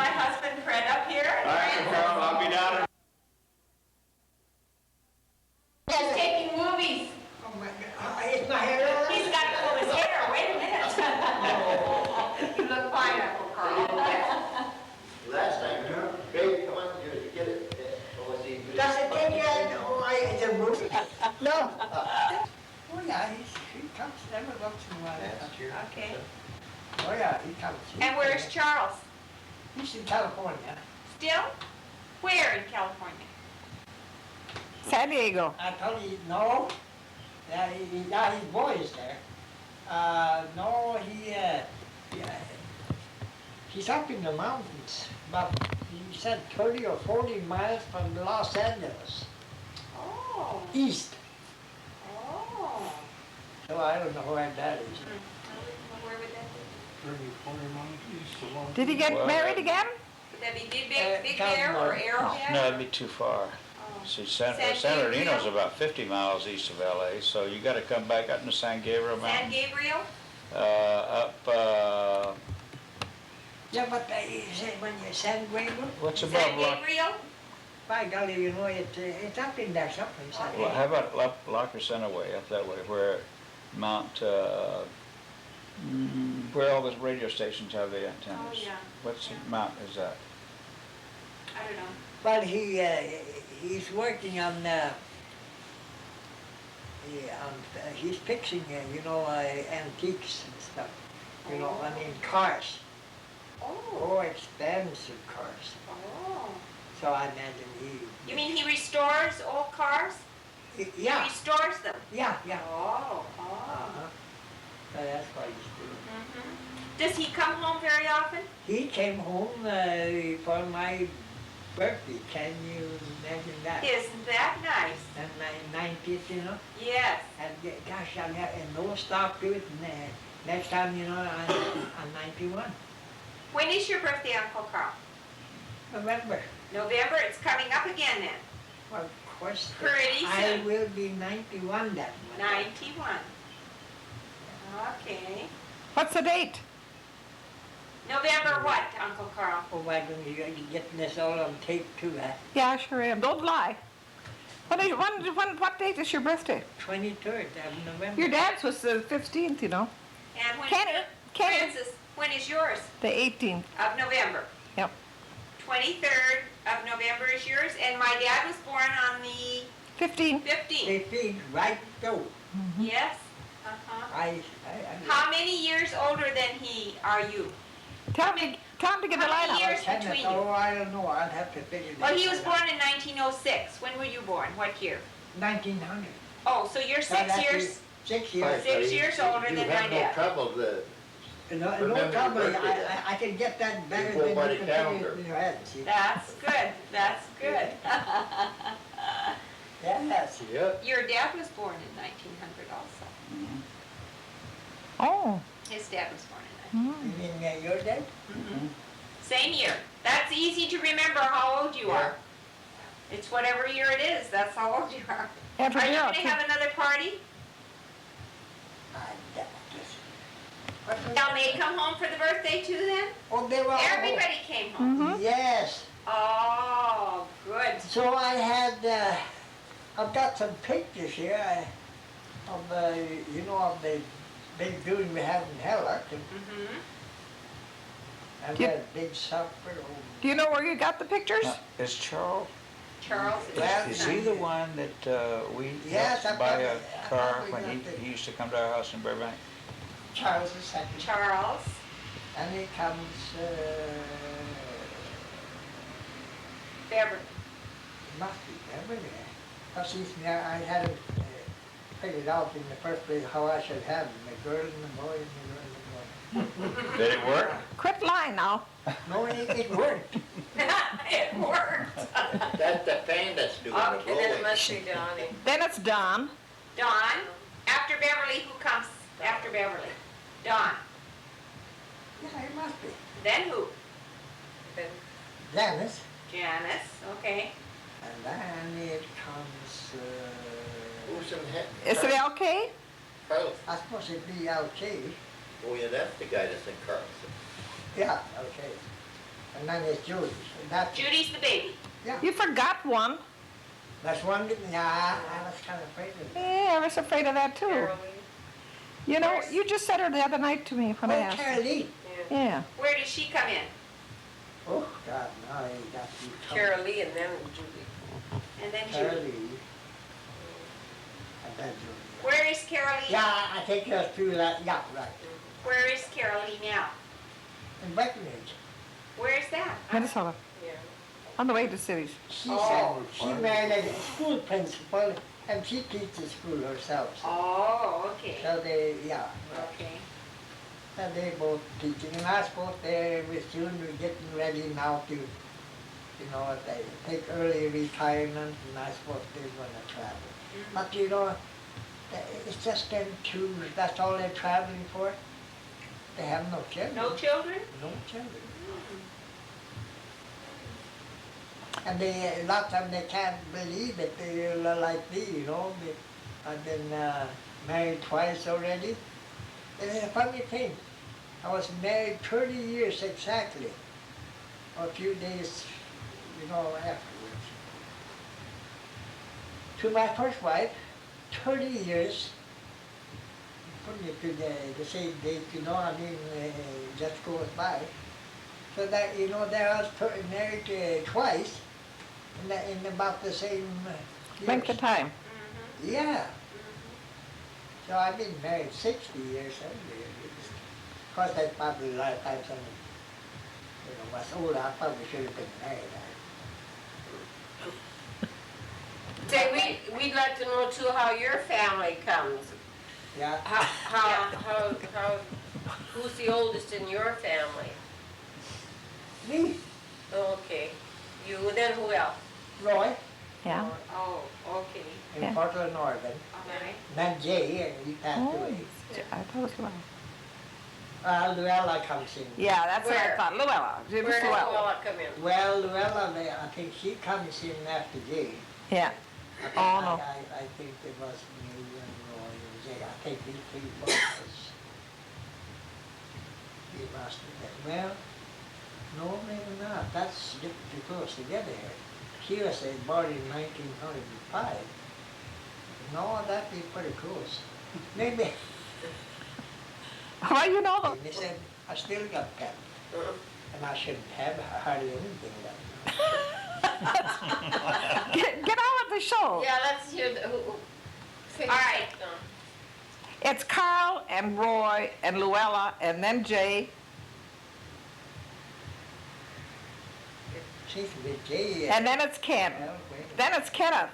my husband Fred up here. All right, Carl, I'll be down. He's taking movies. Oh my God, is my hair all right? He's got to pull his hair. Wait a minute. You look fine, Uncle Carl. Last time, babe, come on, you get it. Oh, let's see. Does it take you it's a movie? No. Oh yeah, he comes every once in a while. That's true. Okay. Oh yeah, he comes. And where's Charles? He's in California. Still? Where in California? San Diego. I told you, no. Yeah, his boy is there. No, he's up in the mountains, but he said 30 or 40 miles from Los Angeles, Oh. east. Oh. So I don't know where that is. Where would that be? Did he get Well, married again? Would that be Big Bear or California. Arrowhead? No, it'd be too far. Oh. See, San San Bernardino's Gabriel? about 50 miles east of LA, so you gotta come back up to San Gabriel San Mountain. Gabriel? Yeah, but you say when you San Gabriel, What's San above Gabriel? by golly, you know, it's up in there someplace. I Okay. Well, how about La Crescenta way, up that way, where Mount, where all the radio stations have the antennas? Oh, yeah. What's mount is that? I don't know. Well, he's working on, he's fixing, antiques and stuff. You know, I mean, cars. Oh. Oh, expensive cars. Oh. So I imagine You mean he restores old cars? He yeah, restores them? yeah. Oh. Oh. Uh-huh. So that's what he's doing. Mm-hmm. Does he come home very often? He came home for my birthday. Can you imagine that? Isn't that nice? And my 90th, you know. Yes. And gosh, I'll have no stop to it. And, next time, I'm 91. When is your birthday, Uncle Carl? November. November? It's coming up again then. Well, of course. Pretty I soon. will be 91 that month. 91. Okay. What's the date? November what, Uncle Carl? Oh my goodness, you're getting this all on tape too, huh? Yeah, I sure am. Don't lie. What date is your birthday? 23rd of November. Your dad's was the 15th, you know. And when Kenny, Kenny. Francis, when is yours? The 18th. Of November. Yep. 23rd of November is yours, and my dad was born on the 15th. 15th. 18, right though. Yes. Uh-huh. I How many years older than he are you? Tell him to get the How light many out. years between you? Oh, I don't know. I'll have to figure this out. Well, he was born in 1906. When were you born? What year? 1900. Oh, so you're So 6 that's years. 6 years. 6 years older than my You have no dad. trouble No Remember trouble. your birthday I can get that better Before than by you the can figure calendar. it in your head. See? That's good. That's good. Yes. Yep. Your dad was born in 1900 also. Oh. His dad was born in 1900. You mean your dad? Same year. That's easy to remember how old you are. It's whatever year it is. That's how old you are. And for Are you Daryl, going to too. have another party? Now may come home for the birthday too then? Oh, they were all. Everybody came home. Mm-hmm. Yes. Oh, good. So I had, I've got some pictures here of the big building we had in Heller. Mm-hmm. And Yep. that big supper. Do you know where you got the pictures? Is Charles, Charles Well, is he the one that we Yes, helped I buy a probably- I car probably when got it. he used to come to our house in Burbank? Charles II. Charles. And he comes, Beverly. must be Beverly. Because I hadn't figured out in the first place how I should have him, the girl and the boy and the girl and the boy. Did it work? Quit lying now. No, it worked. It worked. That's the fan that's doing the Okay, then it blowing. must be Donnie. Then it's Don. Dawn. After Beverly, who comes after Beverly? Dawn. Yeah, it must be. Then who? Janice. Janice. Okay. And then it comes, Who's in head? Is it LK? Carlson. I suppose it'd be okay. Oh, yeah, that's the guy that's in Carlson. Yeah, okay. And then it's Judy. That's, Judy's the baby. You forgot one. that's one, yeah, I was kind of afraid of it. Yeah, I was afraid of that too. You know, you just said her the other night to me when I Oh, asked. Carolee. Yeah. Where does she come in? Oh, God, no, you got to be Carol Lee and then Judy. And then Judy. Carolee. And then Judy. Where is Carolee? Yeah, I think that's true, that, yeah, right. Where is Carolee now? In Breckenridge. Where is that? Minnesota. Yeah. On the way to cities. She Oh. said she married a school principal and she teaches school herself. Oh, okay. So they, yeah, Okay. and they both teaching. And I suppose they were soon getting ready now to, you know, they take early retirement and I suppose they're gonna travel. But you know, it's just them two, that's all they're traveling for. They have no children. No children? No children. And they, a lot of them, they can't believe it. They're like me, you know. I've been married twice already. And it's a funny thing. I was married 30 years exactly. A few days, you know, afterwards. To my first wife, 30 years. Putting it to the same date, you know, I mean, just goes by. So that, you know, there I was married twice in about the same years. Length of time. Mm-hmm. Yeah. So I've been married 60 years anyway. Of course, that's probably a lot of times when, you know, was older, I probably should have been married. Say, we'd like to know too how your family comes. Yeah. How, who's the oldest in your family? Me, Okay. You, then who else? Roy, Yeah. Oh, okay. in Yeah. Portland, Oregon. All right. Then Jay, and he passed Oh, away. I thought it was Luella. Luella comes in. Yeah, that's what I Where? thought. Luella. It was Where did Luella. Luella come in? Well, Luella, I think she comes in after Jay. Yeah. I think, Oh, no. I think it was me and Roy and Jay. I think we three both was. We must have been. Well, no, maybe not. That's too close together here. She was born in 1905. No, that'd be pretty close. Maybe. How you know? They said, I still got pet. And I shouldn't have hardly anything left. Get on with the show. Yeah, let's hear the, who. All right. It's Carl and Roy and Luella and then Jay. Seems to be Jay. And then it's Ken. Well, wait. Then it's Kenneth.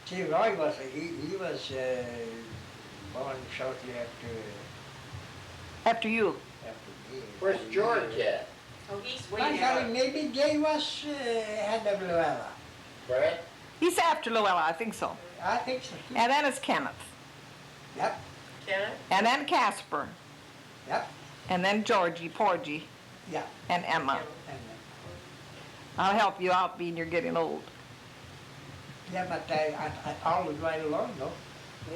See, Roy was, he was born shortly After you. me. Where's George at? Oh, he's way I down. thought maybe Jay was head of Luella. Brad? He's after Luella, I think so. I think so. And then it's Kenneth. Yep, Kenneth? And then Casper. yep, And then Georgie, Porgy, yep. and Emma. And, I'll help you out being you're getting old. yeah, but I followed right along though.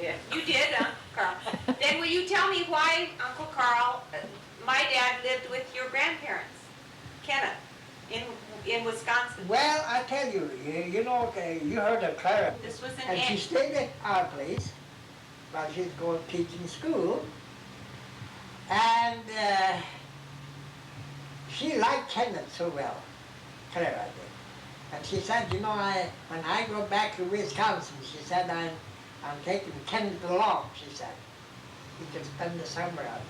Yeah. You did, Carl. Then will you tell me why, Uncle Carl, my dad lived with your grandparents, Kenneth, in Wisconsin? Well, I tell you, you know, you heard of Clara. This was an And she aunt. stayed at our place while she's going teaching school. And she liked Kenneth so well, Clara did. And she said, you know, when I go back to Wisconsin, she said, I'm taking Kenneth along, she said. He can spend the summer out.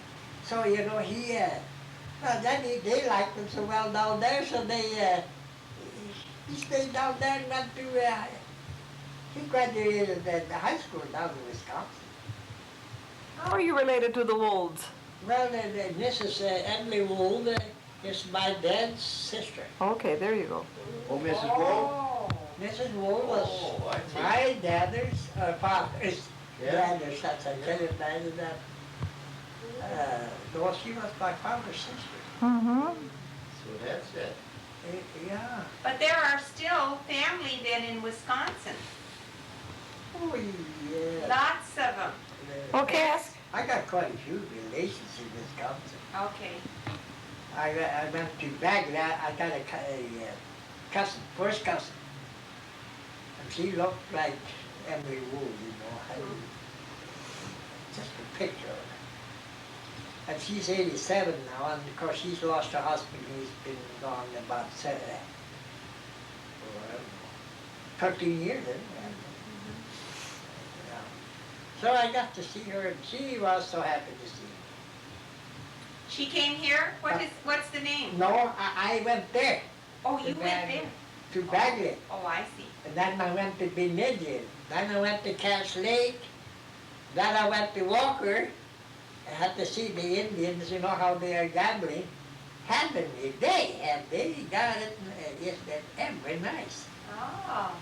So, you know, well, then they liked him so well down there, so he stayed down there and went to, he graduated at the high school down in Wisconsin. How are you related to the Wolds? Well, Mrs. Emily Wold is my dad's sister. Okay, there you go. Oh, Mrs. Gold? Oh. Mrs. Wold was Oh, I see. my dad's father's Yeah. dad's, that's I tell you, that. Well, she was my father's sister. Mm-hmm. So that's it. Yeah. But there are still family then in Wisconsin. Oh, yeah. Lots of them. Okay, ask. I got quite a few relations in Wisconsin. Okay. I went to Bagley. I got a cousin, first cousin. And she looked like Emily Wood, you know. Just a picture of her. And she's 87 now, and of course she's lost her husband. He's been gone about 13 years. Yeah. So I got to see her, and she was so happy to see me. She came here? What's the name? No, I went there. Oh, you went there? To Bagley. Oh, I see. And then I went to Bemidji. Then I went to Cass Lake. Then I went to Walker. I had to see the Indians, you know how they are gambling. Heavenly, they got it, yes, they're very nice. Oh.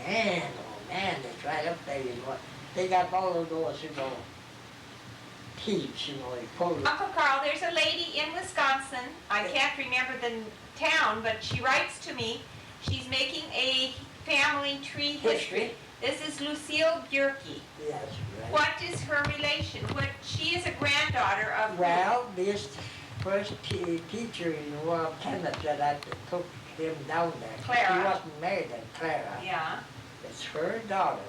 Man, oh man, it's right up there, you know. They got all of those, you know, peeps, you know, they pull it. Uncle Carl, there's a lady in Wisconsin, I can't remember the town, but she writes to me. She's making a family tree history. This is Lucille Bjerke. Yes, right. What is her relation? She is a granddaughter of... Well, this first teacher in Royal Kennett that I took him down there. Clara. She wasn't married then, Clara. Yeah. It's her daughter.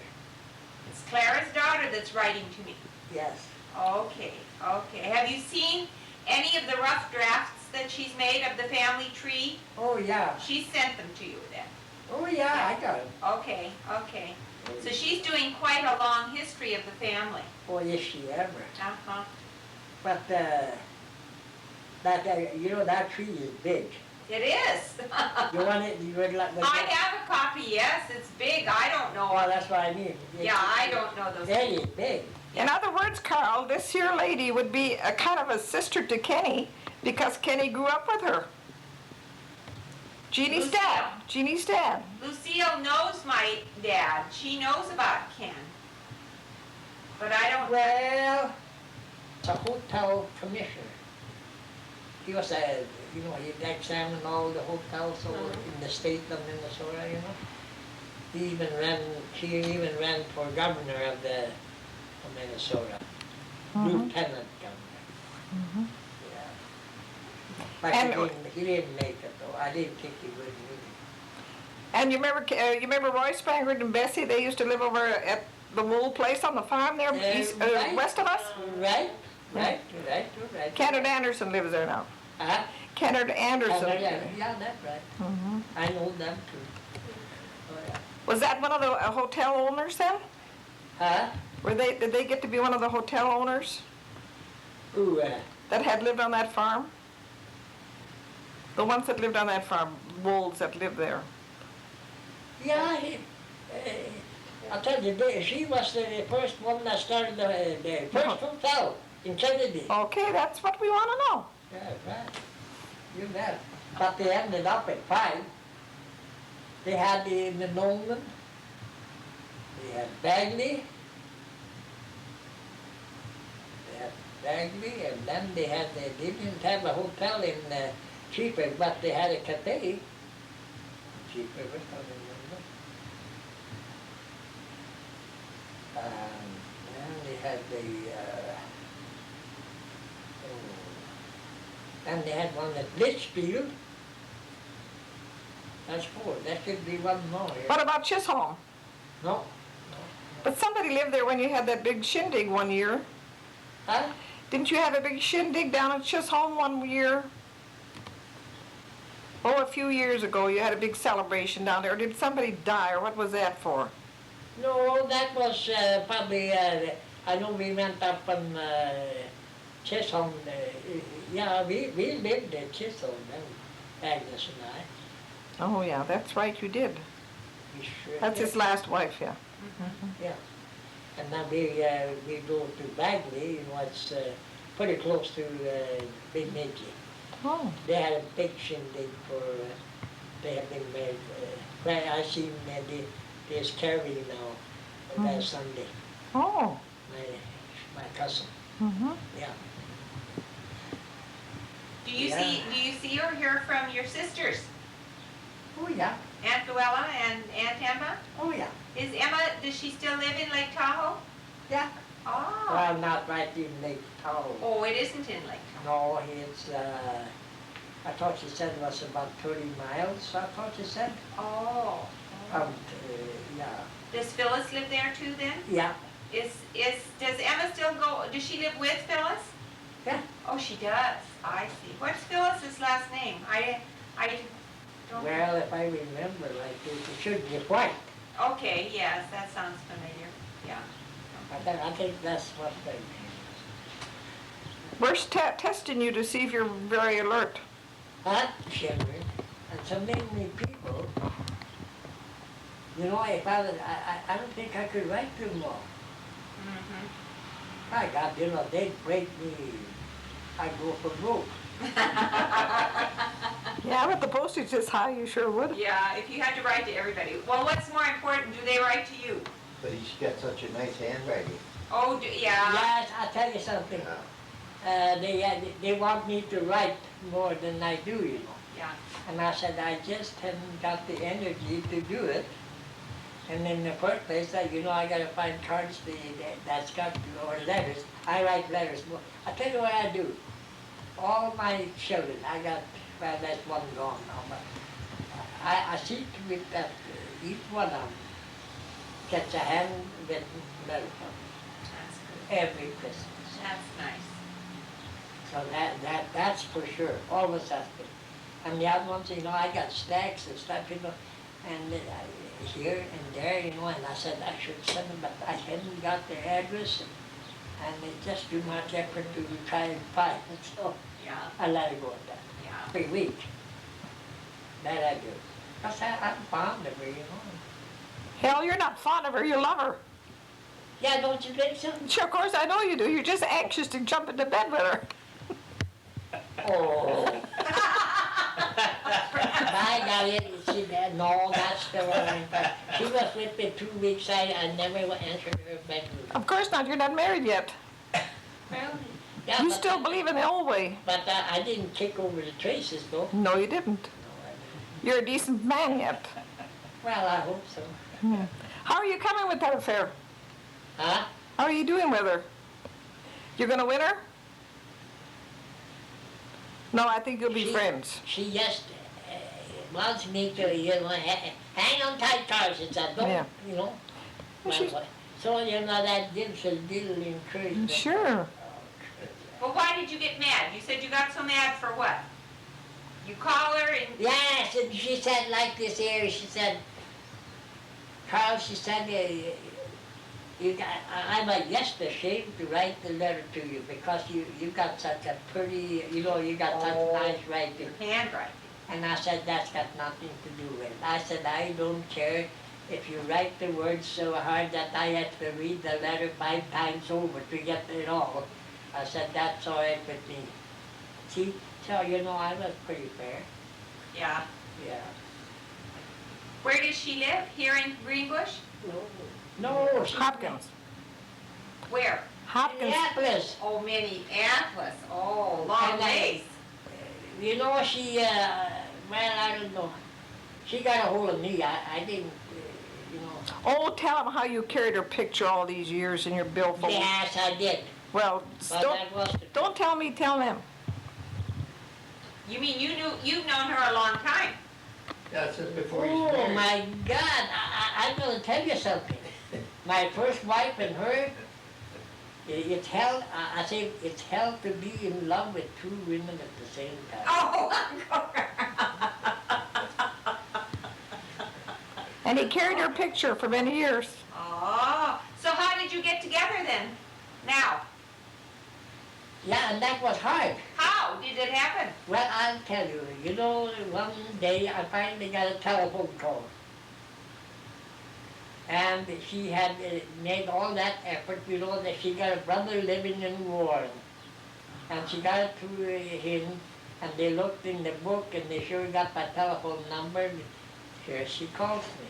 It's Clara's daughter that's writing to me. Yes. Okay, okay. Have you seen any of the rough drafts that she's made of the family tree? Oh, yeah. She sent them to you then. Oh, yeah, I got it. Okay, okay. So she's doing quite a long history of the family. Oh, yes, she ever. Uh-huh. But, you know, that tree is big. It is. You want it, you would like... I have a copy, yes. It's big. I don't know. Well, that's what I mean. Yeah, I don't know those. It is big. In other words, Carl, this here lady would be a kind of a sister to Kenny because Kenny grew up with her. Jeannie's Lucille. dad. Jeannie's dad. Lucille knows my dad. She knows about Ken. But I don't... Well, it's a hotel commissioner. He was a, you know, he examined all the hotels over in the state of Minnesota, you know. He even ran for governor of Minnesota. Lieutenant governor. Yeah. But And- he didn't make it though. I didn't think he would really. And you remember Roy Spangard and Bessie? They used to live over at the wool place on the farm there, Right. west of us. Right. Kennard Anderson lives there now. Huh? Kennard Anderson. Yeah, that's right. I know them too. Oh, yeah. Was that one of the hotel owners then? Huh? Did they get to be one of the hotel owners Ooh, that had lived on that farm? The ones that lived on that farm, wolves that lived there. yeah, I'll tell you, she was the first one that started the first hotel in Kennedy. Okay, that's what we want to know. Yeah, right. You bet. But they ended up at 5. They had the Nolan, they had Bagley, and then they didn't have a hotel in Cheaper, but they had a cafe. Cheaper, I don't remember. Then they had and they had one at Litchfield. That's 4. There should be one more here. What about Chisholm? No. But somebody lived there when you had that big shindig one year. Huh? Didn't you have a big shindig down at Chisholm one year? Oh, a few years ago you had a big celebration down there. Did somebody die or what was that for? No, that was probably, I know we went up on Chisholm. Yeah, we lived at Chisholm then, Agnes and I. Oh yeah, that's right, you did. We sure That's did. his last wife, yeah. Yeah. And then we go to Bagley, you know, it's pretty close to Bemidji. Oh. They had a big shindig for, they have been married. I seen there's Carrie now, that Sunday, Oh. my cousin, yeah. Do you Yeah. see or hear from your sisters? Oh, yeah, Aunt Luella and Aunt Emma? oh, yeah, Does she still live in Lake Tahoe? yeah. Oh. Well, not right in Lake Powell. Oh, it isn't in Lake. No, it's, I thought she said it was about 30 miles, I thought she said. Oh. Yeah. Does Phyllis live there too then? Yeah, Does Emma still go, does she live with Phyllis? Yeah. Oh, she does, I see. What's Phyllis's last name? I don't. well, if I remember right, it should be White. Okay, yes, that sounds familiar, yeah. I think that's what they mean. We're testing you to see if you're very alert. Huh, Sherry? And so many people, you know, if I don't think I could write them all. Mhm. My God, you know, they'd break me, I'd go for broke. Yeah, but the postage is high, you sure would. Yeah, if you had to write to everybody. Well, what's more important, do they write to you? But he's got such a nice handwriting. Oh, yeah. Yes, I'll tell you something. They want me to write more than I do, you know. Yeah. And I said, I just haven't got the energy to do it. And in the first place, you know, I gotta find cards that's got, or letters. I write letters. I tell you what I do. All my children, I got, well, that's one gone now, but I see to it that each one of them gets a handwritten letter from me That's good. every Christmas. That's nice. So that's for sure, always has been. And the other ones, you know, I got stacks and stuff, you know, and here and there, you know, and I said I should send them, but I hadn't got their address, and it's just too much effort to try and find it, so Yeah, I let it go at that. yeah. Every week, that I do. Because I'm fond of her, you know. Hell, you're not fond of her, you love her. Yeah, don't you think so? Sure, of course I know you do. You're just anxious to jump into bed with her. Oh. By golly, she said, no, that's the wrong part. She was with me 2 weeks, I never entered her bedroom. Of course not, you're not married yet. Well, Yeah, You but- still believe in the old way. But I didn't kick over the traces, though. No, you didn't. No, I didn't. You're a decent man yet. Well, I hope so. How are you coming with that affair? Huh? How are you doing with her? You're gonna win her? No, I think you'll be friends. She just wants me to, you know, hang on tight, Carl, she said, don't, Yeah. you know. Well, she's- So, you know, that gives a little encouragement. Sure. Well, why did you get mad? You said you got so mad for what? You call her and, Yes, and she said like this here, she said, Carl, she said, I'm just ashamed to write the letter to you because you got such a pretty, you know, you got such nice writing. handwriting. And I said, that's got nothing to do with it. I said, I don't care if you write the words so hard that I have to read the letter 5 times over to get it all. I said, that's all right with me. See, so you know, I was pretty fair. Yeah. Yeah. Where does she live? Here in Greenbush? No, she's Hopkins. Where? Hopkins. Minneapolis. Oh, Minneapolis. Oh, long And I- ways. You know, she, well, I don't know. She got a hold of me. I didn't, you know. Oh, tell him how you carried her picture all these years in your billfold. Yes, I did. Well, But that was the don't tell me, tell them. You mean you've known her a long time? That's just before he's Oh married. my God! I'm going to tell you something. My first wife and her, it's hell. I say it's hell to be in love with 2 women at the same time. Oh, And he carried her picture for many years. oh. So how did you get together then? Now, Yeah, and that was hard. how did it happen? Well, I'll tell you. You know, one day I finally got a telephone call. And she had made all that effort, you know, that she got a brother living in Warren. And she got it to him, and they looked in the book, and they sure got my telephone number. Here she calls me.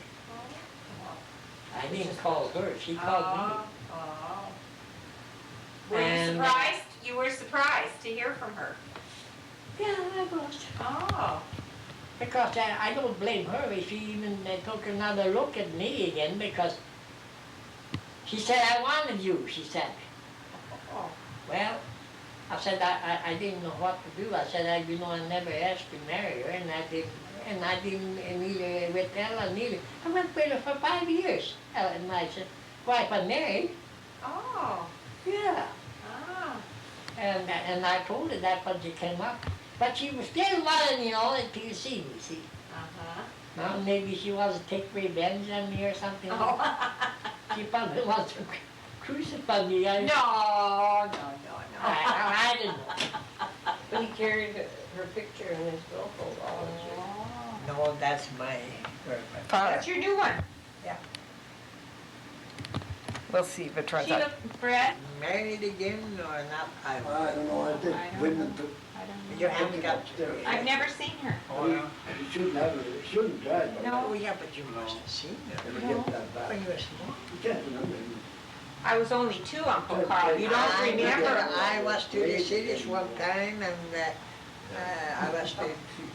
I didn't call her, she called me. Oh. Were you And- surprised? You were surprised to hear from her. Yeah, I was. Oh. Because I don't blame her if she even took another look at me again, because she said, I wanted you, she said. Well, I said I didn't know what to do. I said I never asked to marry her, and I didn't neither with Ella neither. I went with her for 5 years. And I said, well, if I married, Oh, yeah. ah. And I told her that when she came up. But she was still wanting, until you see me, see. Uh-huh. Now maybe she wants to take revenge on me or something. She probably wants to crucify me. No, no, no, no. I don't know. But he carried her picture in his billfold all his years. No, that's my girlfriend. Father, That's your new one. we'll see if it turns Sheila, out. Brett? Married again or not? I don't know. I don't know, I think I don't women, You haven't got I've never seen her. Oh, no. you shouldn't have it, you shouldn't drive. by No. Oh, yeah, but you must have seen her. Never get that back. When you were small. You can't remember. I was only 2, Uncle Carl. You don't remember? I was to the cities one time and I was to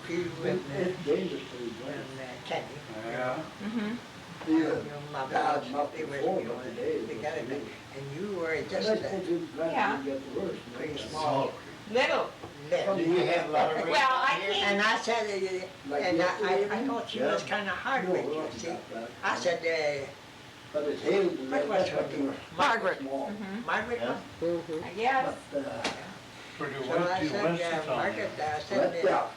field with It's dangerous to be driving. Kenny. Yeah. Mm-hmm. My God, boss, not they were, before, but today. together. And you were Just just I think you drive, Yeah. you get the worst. pretty small. Little. little. Do you have a lot of? Well, I can't. And I said, Like and yesterday, I thought she was kind of hard No, with it you, wasn't see. that bad. I said, But it's hailed, and What was that's her what name? you're Margaret. small. Mhm. Margaret, Yeah. was- I guess. But, Pretty so I said, Margaret, I let said, that.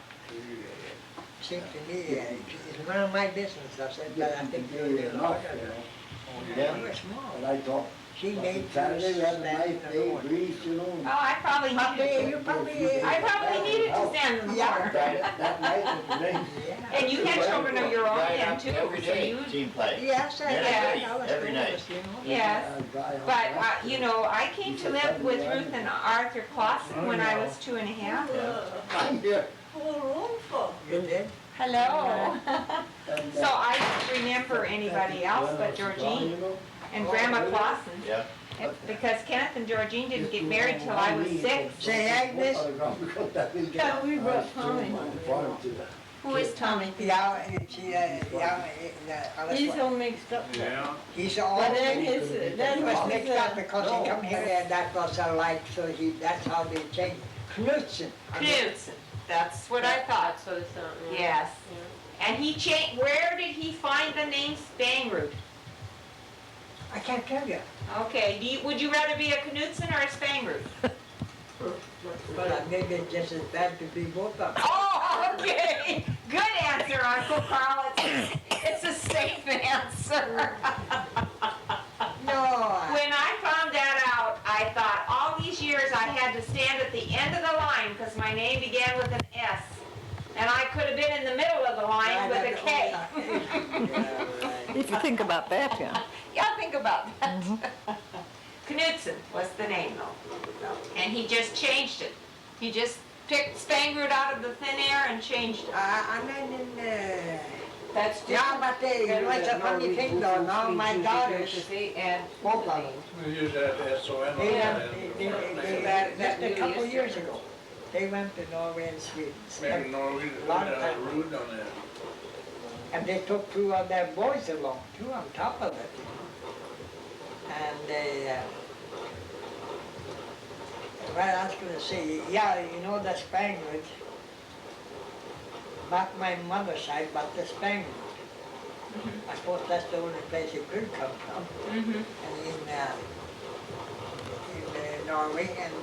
seems to me, it's none of my business, I said, but I think you're Enough, the you lawyer. know. Yeah. You were small. And I thought, She made Saturday, we had a stand nice in the day, road. breeze, you know. Oh, I probably needed You to. probably, I probably needed to stand in the Yeah. corner. That night it was raining. yeah. And you had children of your own Right then up too, every so day, you, seems like. Yes, I Yeah, did. I was every night. nervous, you know. yes. But, But, I came to live with Ruth and Arthur Clausen when I was 2.5. I'm here. You did? Hello. And, So I don't remember anybody else but Georgine and Grandma Clausen. Yeah. Because Kenneth and Georgine didn't get married till I was 6. Say, Agnes. Yeah, we brought Tommy. Who is Tommy? Yeah, He's all mixed up. Yeah. he's all. But then he was mixed up because he come here and that was alike, so that's how they changed. Knudsen. Knudsen. That's what I thought. That's what it's on. Yes. And he changed, where did he find the name Spangroot? I can't tell you, Okay, would you rather be a Knudsen or a Spangroot? but maybe it's just as bad to be both of them. Oh, okay. Good answer, Uncle Carl. It's a safe answer. No, When I found that out, I thought all these years I had to stand at the end of the line because my name began with an S. And I could have been in the middle of the line with a K. Yeah, right. If you think about that, yeah. Yeah, think about that. Knudsen was the name though. And he just changed it. He just picked Spangroot out of the thin air and changed it. I mean, That's yeah, but it's a funny thing though, now my daughters, And both of them, We use that SON. they went, just a couple years ago, they went to Norway and Sweden. Maybe Norway, Lot of time. rude on that. And they took 2 of their boys along too on top of it. And they, well, I was gonna say, yeah, you know the Spaniard, not my mother's side, but the Spaniard. I suppose that's the only place it could come from. Mm-hmm. And in Norway, and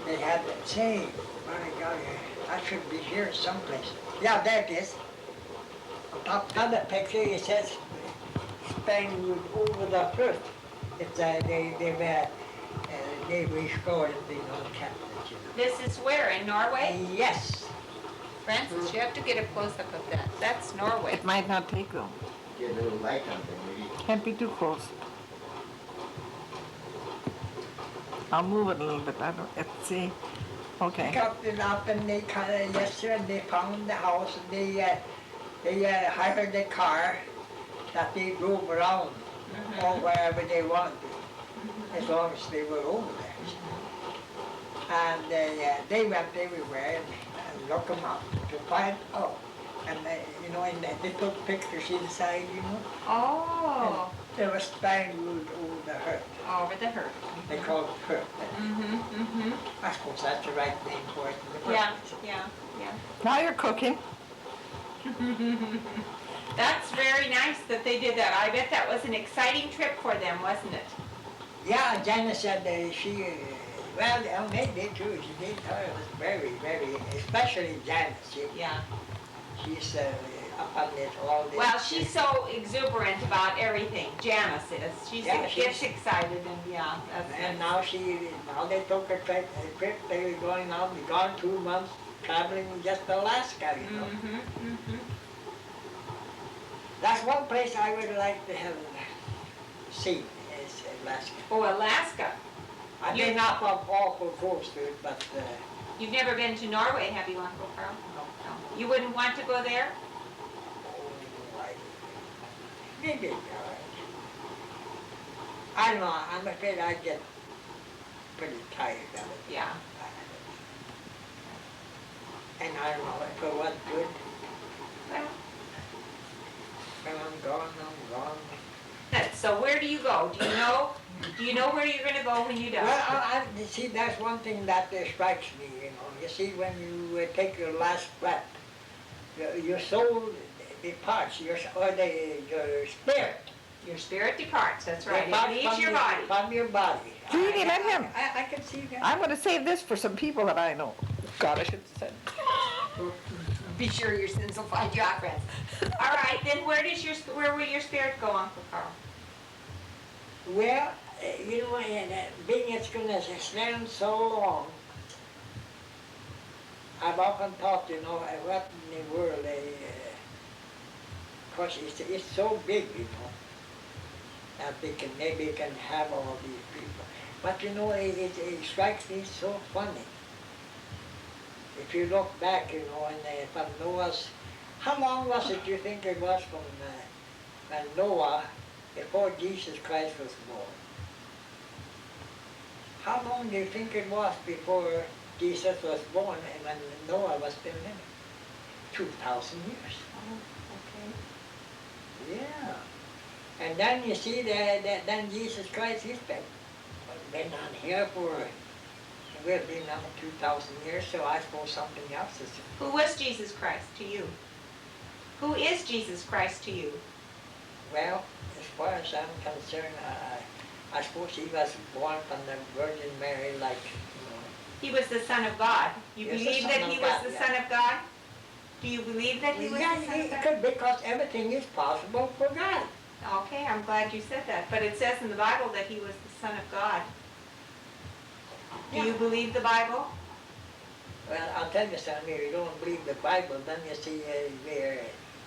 they had, say, my God, I should be here someplace. Yeah, there it is. On top of the picture, it says Spangwood over the first. It's, they restored it, kept it, This is where, in Norway? Yes. Francis, you have to get a close-up of that. That's Norway. It might not take long. Get a little light on them, maybe. Can't be too close. I'll move it a little bit. I don't, let's see. Okay. Cut it up and they kind of, yesterday they found the house and they hired a car that they drove around or wherever they wanted, as long as they were over there. And they went everywhere and looked them up to find out. And and they took pictures inside, Oh. There was Spangwood over the hurt. Oh, over the hurt. They call it hurt. I suppose that's the right name for it in the first Yeah, place. yeah. Now you're cooking. That's very nice that they did that. I bet that was an exciting trip for them, wasn't it? Yeah, Janice said well, May did too. She did tell it was very, very, especially Janice. Yeah. She's up on this all this. Well, she's so exuberant about everything. Janice is. She Yeah, gets she's- excited and yeah. And now they took a trip, they were going out, they gone 2 months traveling just Alaska, you know. That's one place I would like to have seen, is Alaska. Oh, Alaska. I've You're been not- up awful close to it, but, You've never been to Norway, have you, Uncle Carl? No. You wouldn't want to go there? maybe, I don't know, I'm afraid I'd get pretty tired of it. Yeah. And I don't know if it was good. Well, When I'm gone. so where do you go? Do you know where you're gonna go when you die? Well, you see, that's one thing that strikes me, you know. You see, when you take your last breath, your soul departs, your spirit. Your spirit departs, that's right. departs It leaves from your body. From your body. Judy, let him. I can see that. I'm gonna save this for some people that I know. God, I should have said. Be sure your sins will find you out, friends. All right, then where will your spirit go, Uncle Carl? Well, you know, being it's gonna stand so long, I've often thought, you know, what in the world, of course, it's so big, you know, that maybe can have all these people. But you know, it strikes me so funny. If you look back, you know, from Noah's, how long was it you think it was from when Noah, before Jesus Christ was born? How long do you think it was before Jesus was born and when Noah was still living? 2,000 years. Okay. Yeah. And then you see that then Jesus Christ, he's been on here for, we've been on 2,000 years, so I suppose something else is. Who was Jesus Christ to you? Who is Jesus Christ to you? Well, as far as I'm concerned, I suppose he was born from the Virgin Mary, like, you know. He was the Son of God. You Yes, the believe Son that of he God, was the yeah. Son of God? Do you believe that he was Yeah, the Son of it God? could, because everything is possible for God. Okay, I'm glad you said that. But it says in the Bible that he was the Son of God. Do you believe the Bible? Well, I'll tell you something, if you don't believe the Bible, then you see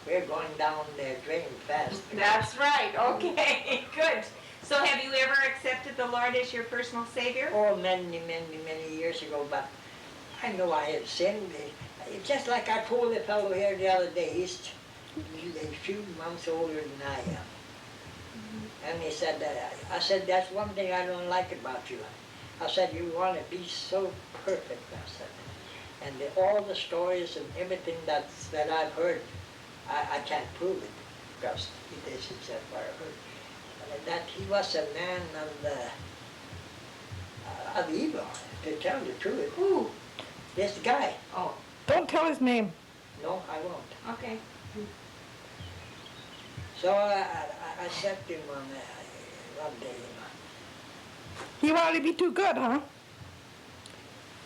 we're going down the drain fast. That's right. Okay, good. So have you ever accepted the Lord as your personal Savior? Oh, many years ago, but I know I had sinned. It's just like I told the fellow here the other day, he's a few months older than I am. And he said, I said, that's one thing I don't like about you. I said, you want to be so perfect, I said. And all the stories and everything that I've heard, I can't prove it, because it is himself what I heard. That he was a man of evil, to tell the truth. Who? This guy. Oh, Don't tell his name. No, I won't. okay. So I said to him one day, He wanted to be too good, huh?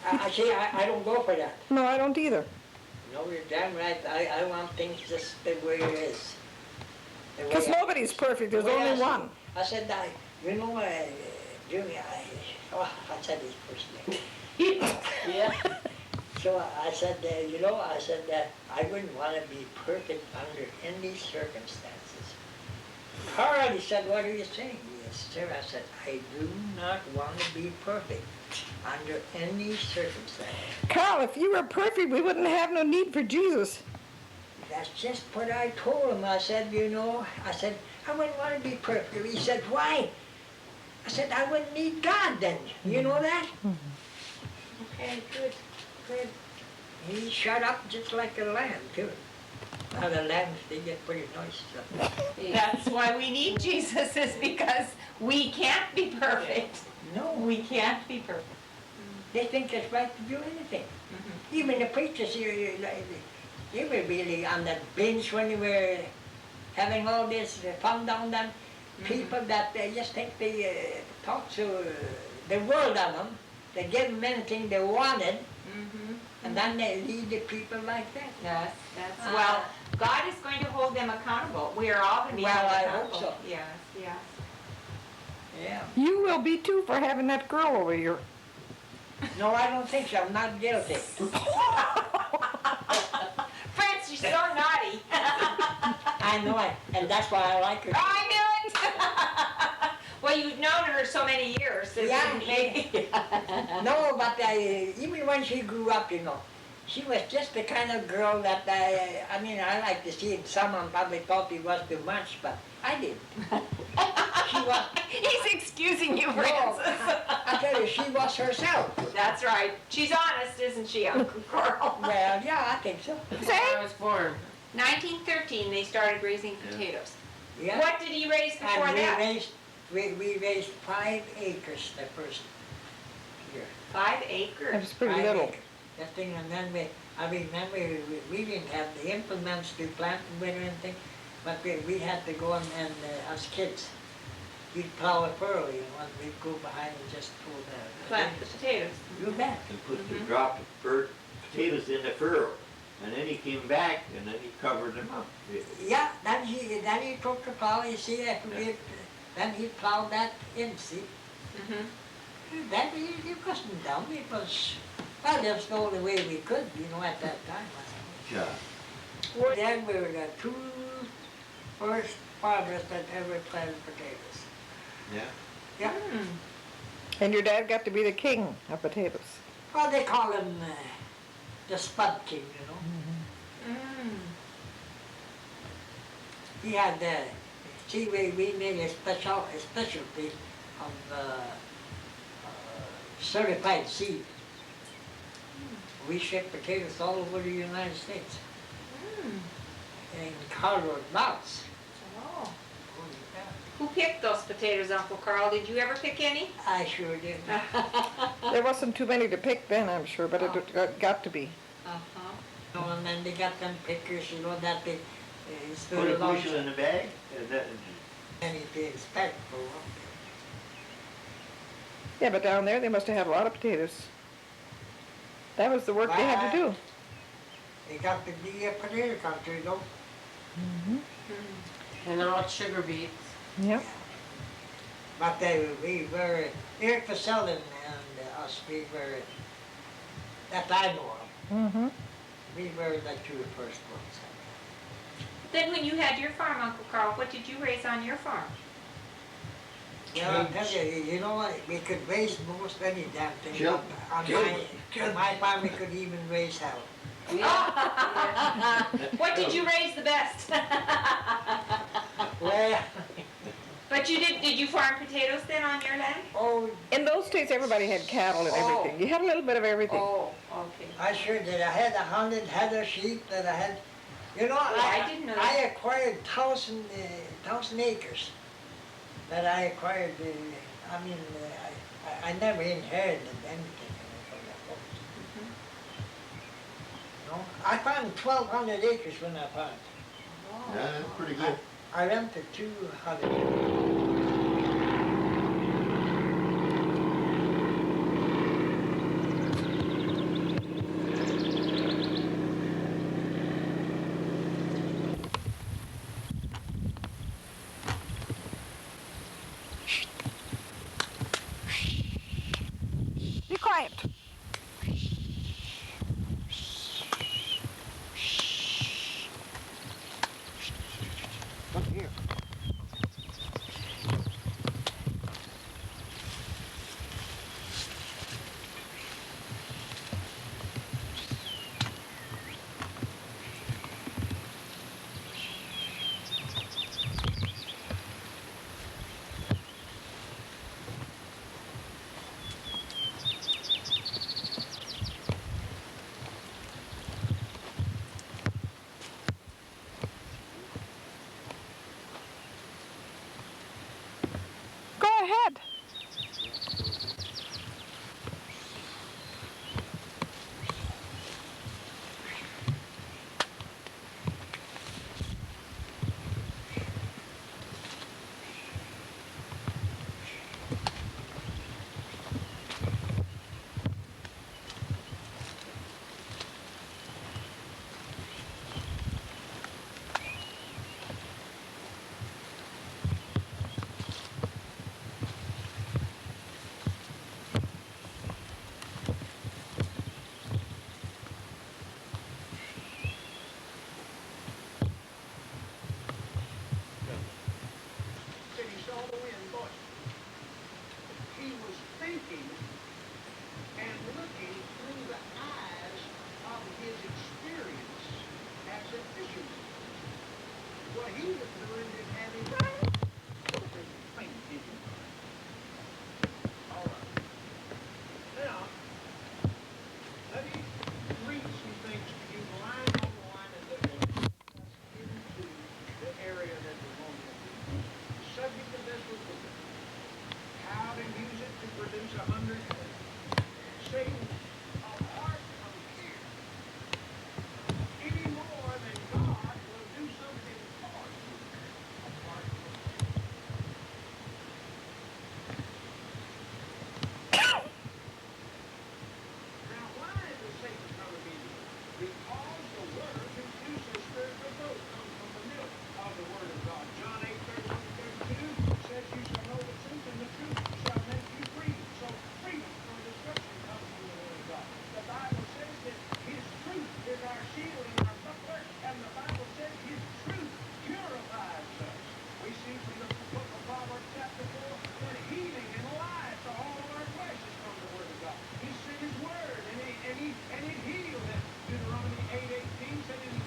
I say, I don't go for that. No, I don't either. No, you're damn right. I want things just the way it is. The way Because I- nobody's perfect, there's the way I only see one. it. I said, you know, Junior, I said his first name. Yeah. So I said, you know, I said that I wouldn't want to be perfect under any circumstances. Carl, he said, what are you saying? Yes, sir. I said, I do not want to be perfect under any circumstance. Carl, if you were perfect, we wouldn't have no need for Jesus. That's just what I told him. I said, you know, I said, I wouldn't want to be perfect. He said, why? I said, I wouldn't need God then. You know that? Okay, good, good. He shut up just like a lamb, too. Now the lambs, they get pretty nice. So. That's why we need Jesus, is because we can't be perfect. No, We can't be perfect. they think it's right to do anything. Even the preachers here, they were really on that bench when they were having all this fun down them. People that they just think they talk to the world of them. They give them anything they wanted, and then they lead the people like that. Yes, well, God is going to hold them accountable. We are all going to be held Well, I accountable. hope so. Yes, yes. Yeah. You will be too for having that girl over here. No, I don't think so. I'm not guilty. Fritz, you're so naughty. I know it, and that's why I like her. I knew it. Well, you've known her so many years. That Yeah, maybe. No, but even when she grew up, you know, she was just the kind of girl that I mean, I like to see it. Someone probably thought it was too much, but I did. She was, He's excusing you, no, Francis. I tell you, she was herself. That's right. She's honest, isn't she, Uncle Carl? Well, yeah, I think so. I was born. 1913, they started raising potatoes. Yeah. What did he raise before And that? we raised 5 acres the first year. 5 acres. That was pretty 5 little. acres. That thing, and then I remember we didn't have the implements to plant with or anything, but we had to go and as kids, we'd plow a furrow, you know, and we'd go behind and just pull the Plant the potatoes. You bet. And put the drop of potatoes in the furrow. And then he came back and then he covered them up. Yeah, then he took the plow, you see, then he plowed that in, see. Then it wasn't down, it was, well, that's the only way we could, you know, at that time. Yeah. Then we were the 2 first farmers that ever planted potatoes. Yeah. Yeah. And your dad got to be the king of potatoes. Well, they call him the Spud King, you know. He had, see, we made a specialty of certified seed. We ship potatoes all over the United States. In carload lots. Oh. Who picked those potatoes, Uncle Carl? Did you ever pick any? I sure did. There wasn't too many to pick then, I'm sure, but it got to be. And then they got them pickers, you know, that they stood Put a along bushel in the bag and then and they inspect for one. Yeah, but down there, they must have had a lot of potatoes. That was the work they had to do. They got to be a potato country, though. And all sugar beets. Yep. But we were, Eric Fasellen and us, we were, that I know of, we were the 2 first ones. Then when you had your farm, Uncle Carl, what did you raise on your farm? Yeah, I'll tell you, you know what, we could raise most any damn thing. Kill- On my farm, we could even raise hell. What did you raise the best? Well, But you did you farm potatoes then on your land? oh, In those days, everybody had cattle and everything. You had a little bit of everything. Oh, okay. I sure did. I had 100 head of sheep that I had, you know, I didn't know I that. acquired 1,000 acres that I acquired, I never inherited anything from the folks. No, I found 1,200 acres when I found. yeah, that's pretty good. I rented 200. Be quiet. Look here. thinking and looking through the eyes of his experience as a fisherman. What he was doing didn't have him thinking. All right. Now, let me read some things to you, line on line, and that will take us into the area that we're going to be. The subject of this was how to use it to produce 100 head. Satan, apart from here, any more than God will do something for you apart from here. Now, why is Satan coming in? Because the word produces spiritual growth, comes from the milk of the word of God. John 8:31-32 says, "You shall know the truth, and the truth shall make you free." So freedom from destruction comes from the word of God. The Bible says that his truth is our shield and our buckler, and the Bible says his truth purifies us. We see from the book of Proverbs chapter 4 that healing and life to all of our flesh is from the word of God. He sent his word and it healed us. Deuteronomy 8:18 said in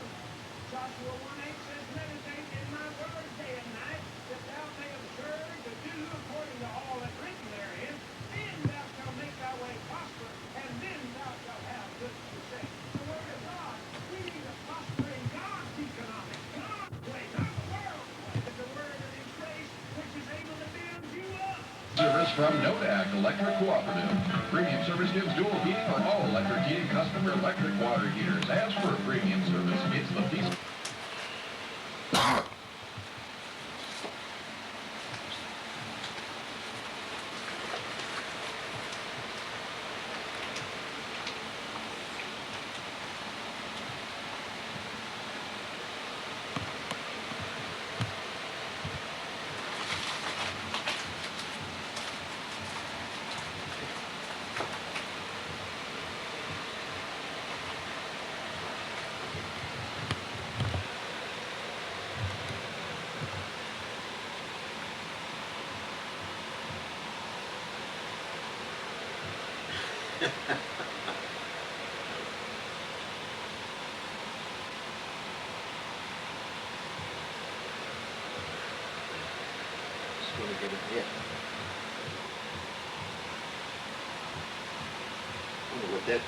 Joshua 1:8 says, "Meditate in my word day and night, that thou may observe to do according to all that's written therein. Then thou shalt make thy way prosper, and then thou shalt have good success." The word of God, we need to prosper in God's economics, God's way, not the world's way, but the word of his grace, which is able to build you up. Service from Nodak Electric Cooperative. Premium service gives dual heating for all electric heating customer electric water heaters. As for premium service, it's the piece. Just gonna get it hit. I wonder what that.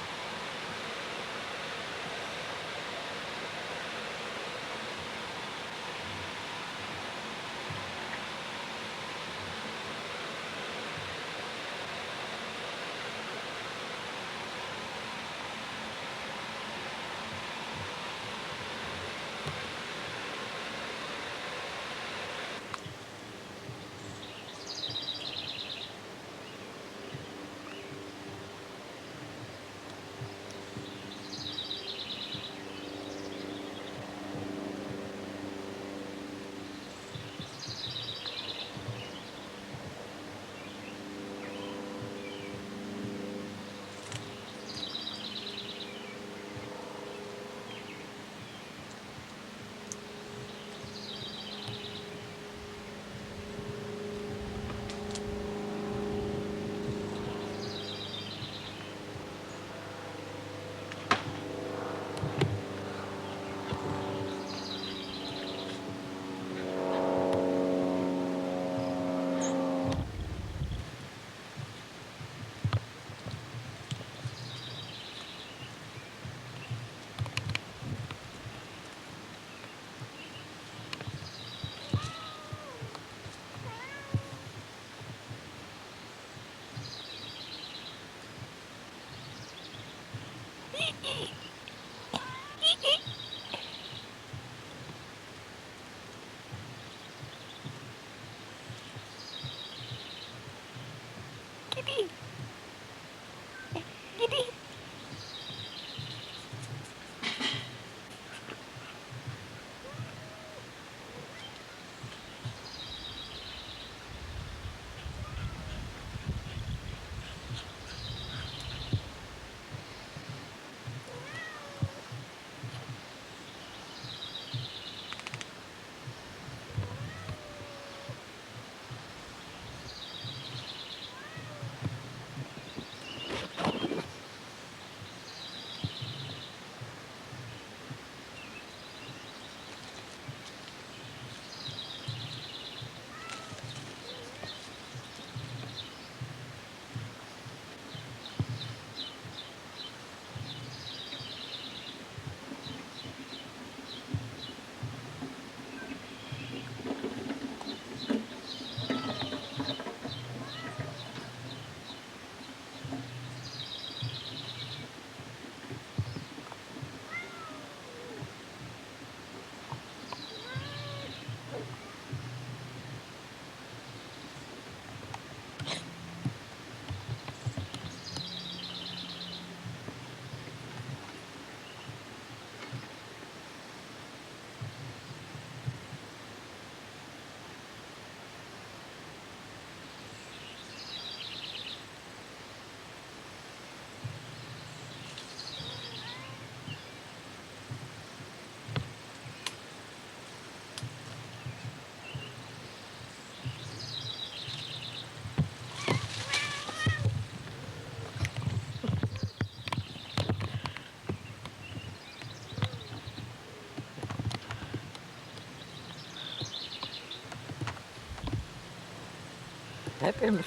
met him when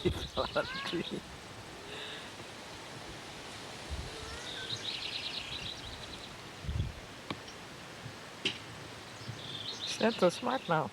he fell out of a tree. He's not so smart now.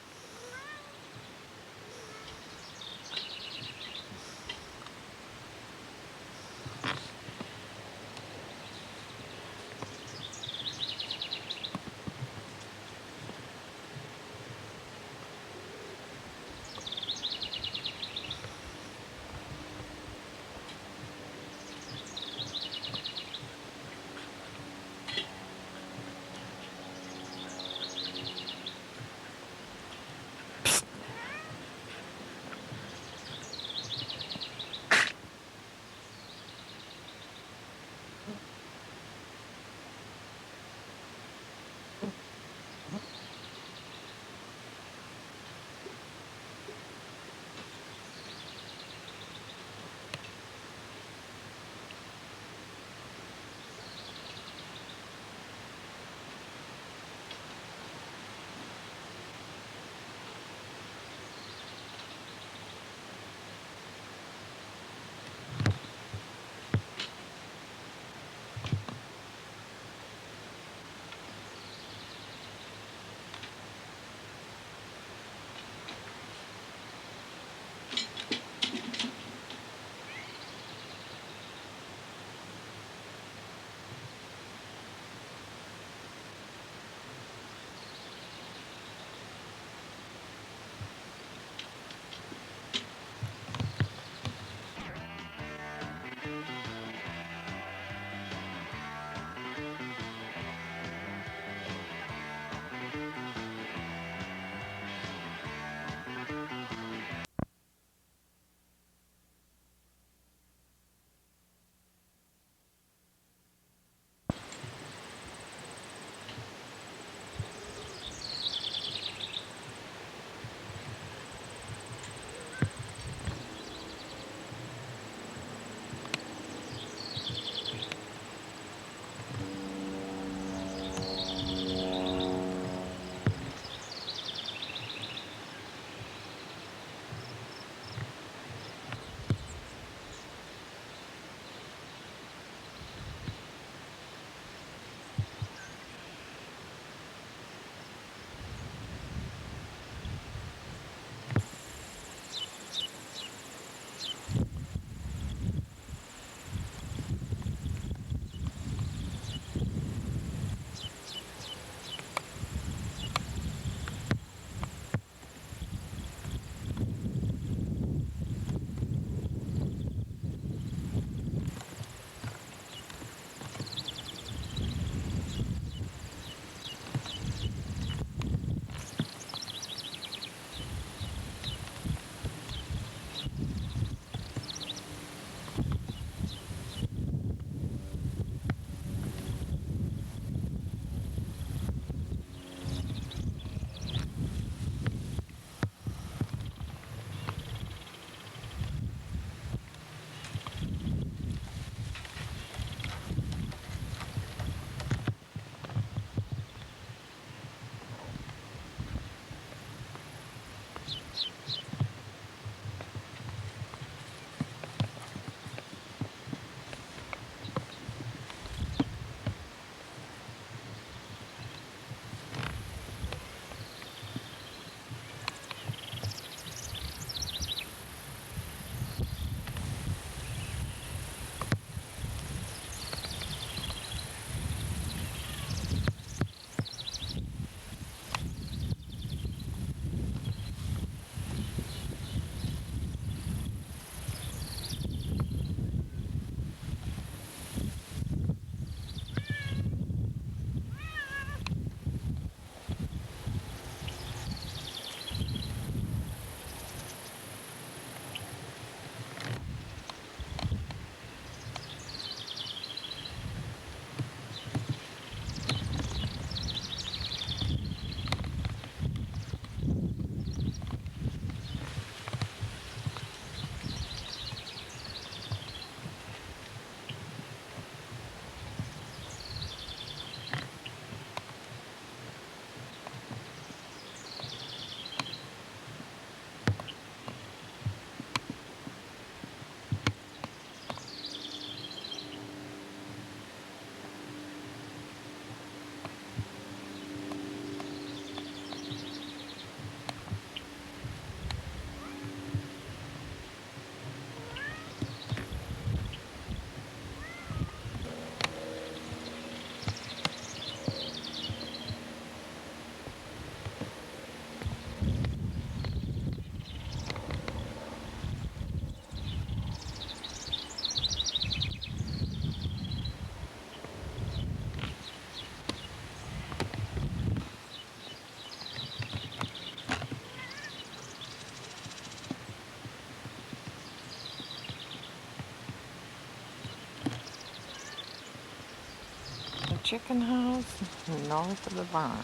chicken house north of the barn.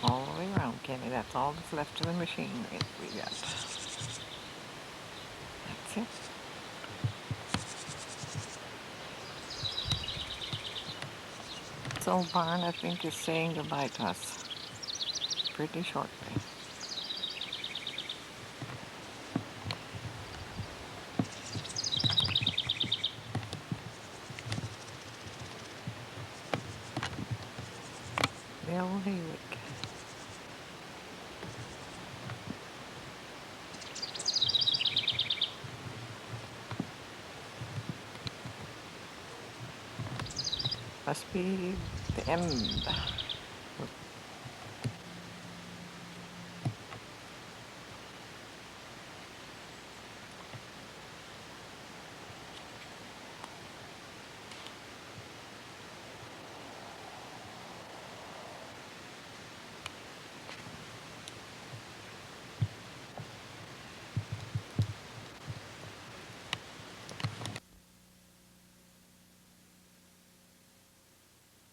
All the way around, Kenny. That's all that's left of the machinery we got. That's it. This old barn, I think, is saying goodbye to us pretty shortly. The old Haywick. Must be the end.